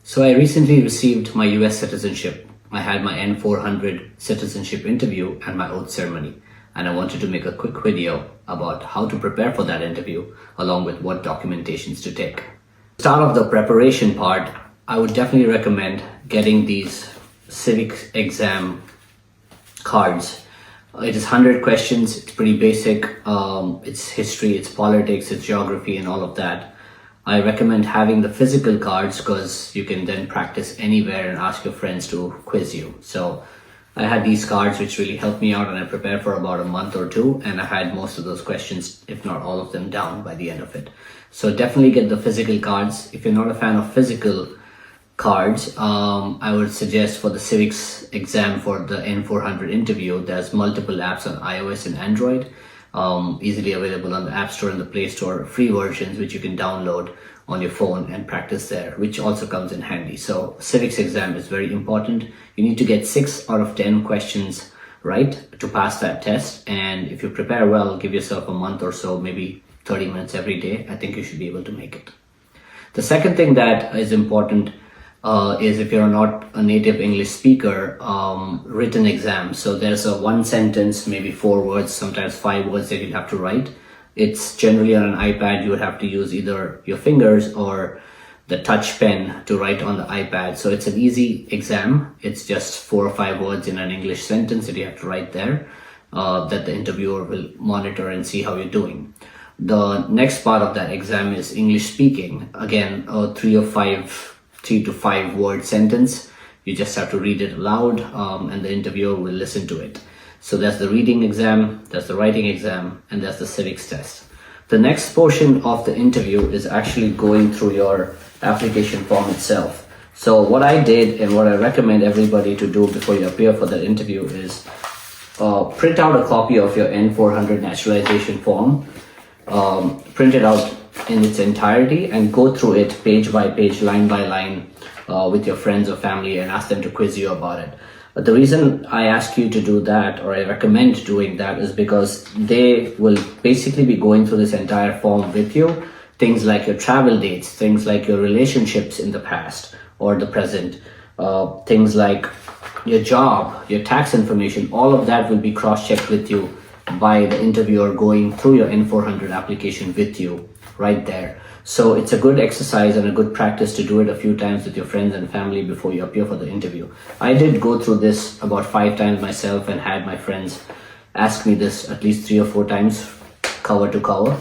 So I recently received my US citizenship. I had my N400 citizenship interview and my oath ceremony, and I wanted to make a quick video about how to prepare for that interview along with what documentations to take. To start off the preparation part, I would definitely recommend getting these civics exam cards. It is 100 questions. It's pretty basic. It's history, it's politics, it's geography, and all of that. I recommend having the physical cards because you can then practice anywhere and ask your friends to quiz you. So I had these cards which really helped me out, and I prepared for about a month or two, and I had most of those questions, if not all of them, down by the end of it. So definitely get the physical cards. If you're not a fan of physical cards, I would suggest for the civics exam for the N400 interview, there's multiple apps on iOS and Android, easily available on the App Store and the Play Store, free versions which you can download on your phone and practice there, which also comes in handy. So civics exam is very important. You need to get 6 out of 10 questions right to pass that test, and if you prepare well, give yourself a month or so, maybe 30 minutes every day, I think you should be able to make it. The second thing that is important is if you're not a native English speaker, written exam. So there's a 1 sentence, maybe 4 words, sometimes 5 words that you have to write. It's generally on an iPad. You would have to use either your fingers or the touch pen to write on the iPad. So it's an easy exam. It's just 4 or 5 words in an English sentence that you have to write there, that the interviewer will monitor and see how you're doing. The next part of that exam is English speaking. Again, a 3 to 5 word sentence. You just have to read it aloud, and the interviewer will listen to it. So that's the reading exam, there's the writing exam, and there's the civics test. The next portion of the interview is actually going through your application form itself. So what I did and what I recommend everybody to do before you appear for that interview is print out a copy of your N400 naturalization form, print it out in its entirety and go through it page by page, line by line, with your friends or family, and ask them to quiz you about it. But the reason I ask you to do that, or I recommend doing that, is because they will basically be going through this entire form with you. Things like your travel dates, things like your relationships in the past or the present, things like your job, your tax information, all of that will be cross-checked with you by the interviewer going through your N400 application with you right there. So it's a good exercise and a good practice to do it a few times with your friends and family before you appear for the interview. I did go through this about 5 times myself and had my friends ask me this at least 3 or 4 times, cover to cover.